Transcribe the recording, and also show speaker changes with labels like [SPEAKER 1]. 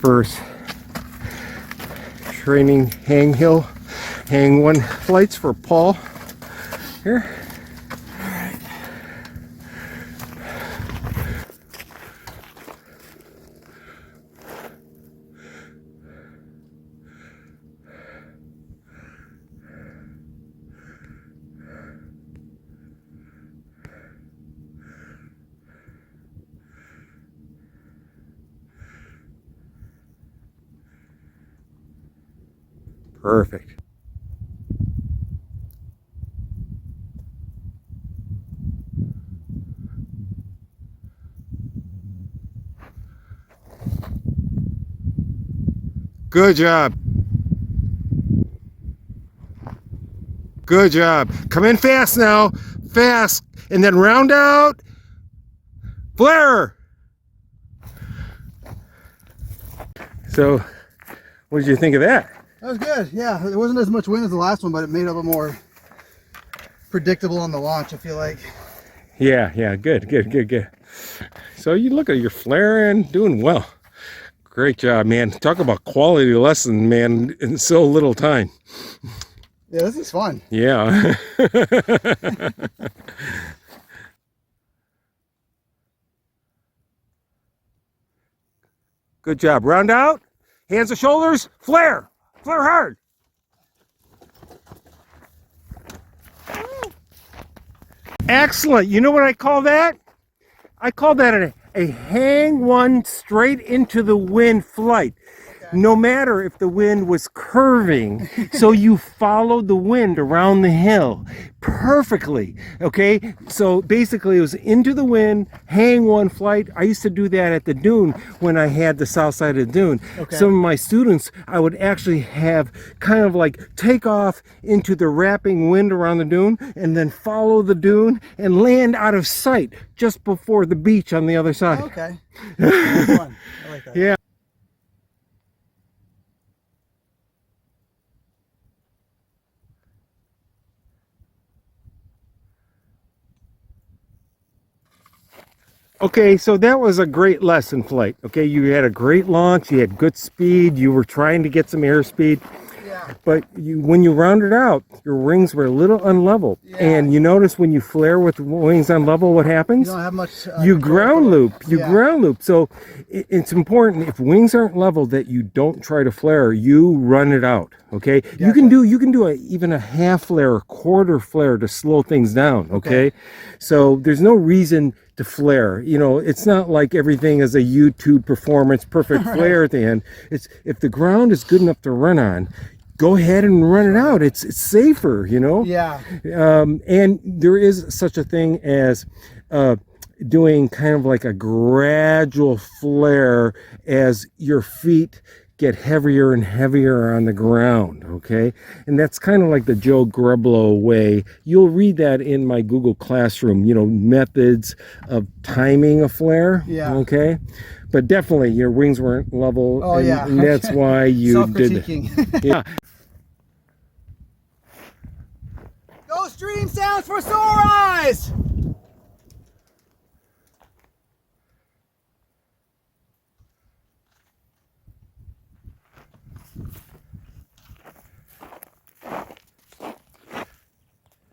[SPEAKER 1] first training hang one flights for Paul here. Perfect. Good job. Good job. Come in fast now. Fast. And then round out. Flare. So, what did you think of that?
[SPEAKER 2] That was good. Yeah, it wasn't as much wind as the last one, but it made it a little more predictable on the launch, I feel like.
[SPEAKER 1] Yeah, good. So you look at your flaring, doing well. Great job, man. Talk about quality lesson, man, in so little time.
[SPEAKER 2] Yeah, this is fun.
[SPEAKER 1] Yeah. Good job. Round out. Hands to shoulders. Flare. Flare hard. Excellent. You know what I call that? I call that a hang one straight into the wind flight. No matter if the wind was curving, so you followed the wind around the hill perfectly, okay? So basically it was into the wind, hang one flight. I used to do that at the dune when I had the south side of the dune. Okay. Some of my students, I would actually have kind of like take off into the wrapping wind around the dune and then follow the dune and land out of sight just before the beach on the other side.
[SPEAKER 2] Okay. That's fun. I like that.
[SPEAKER 1] Yeah. Okay, so that was a great lesson flight. Okay, you had a great launch, you had good speed, you were trying to get some airspeed. Yeah. But when you rounded out, your wings were a little unlevel. Yeah. And you notice when you flare with wings unlevel, what happens?
[SPEAKER 2] You don't have much...
[SPEAKER 1] you ground loop. You ground loop. So it's important, if wings aren't level, that you don't try to flare. You run it out. Okay? Yeah. You can do even a half flare, a quarter flare to slow things down. Okay? So there's no reason to flare. You know, it's not like everything is a YouTube performance perfect flare at the end. It's if the ground is good enough to run on, go ahead and run it out. It's safer, you know.
[SPEAKER 2] Yeah.
[SPEAKER 1] And there is such a thing as doing kind of like a gradual flare as your feet get heavier and heavier on the ground, okay? And that's kind of like the Joe Greblo way. You'll read that in my Google Classroom, you know, methods of timing a flare, okay? But definitely your wings weren't level, and that's why you did it. Yeah.
[SPEAKER 2] Go stream sounds for sore eyes!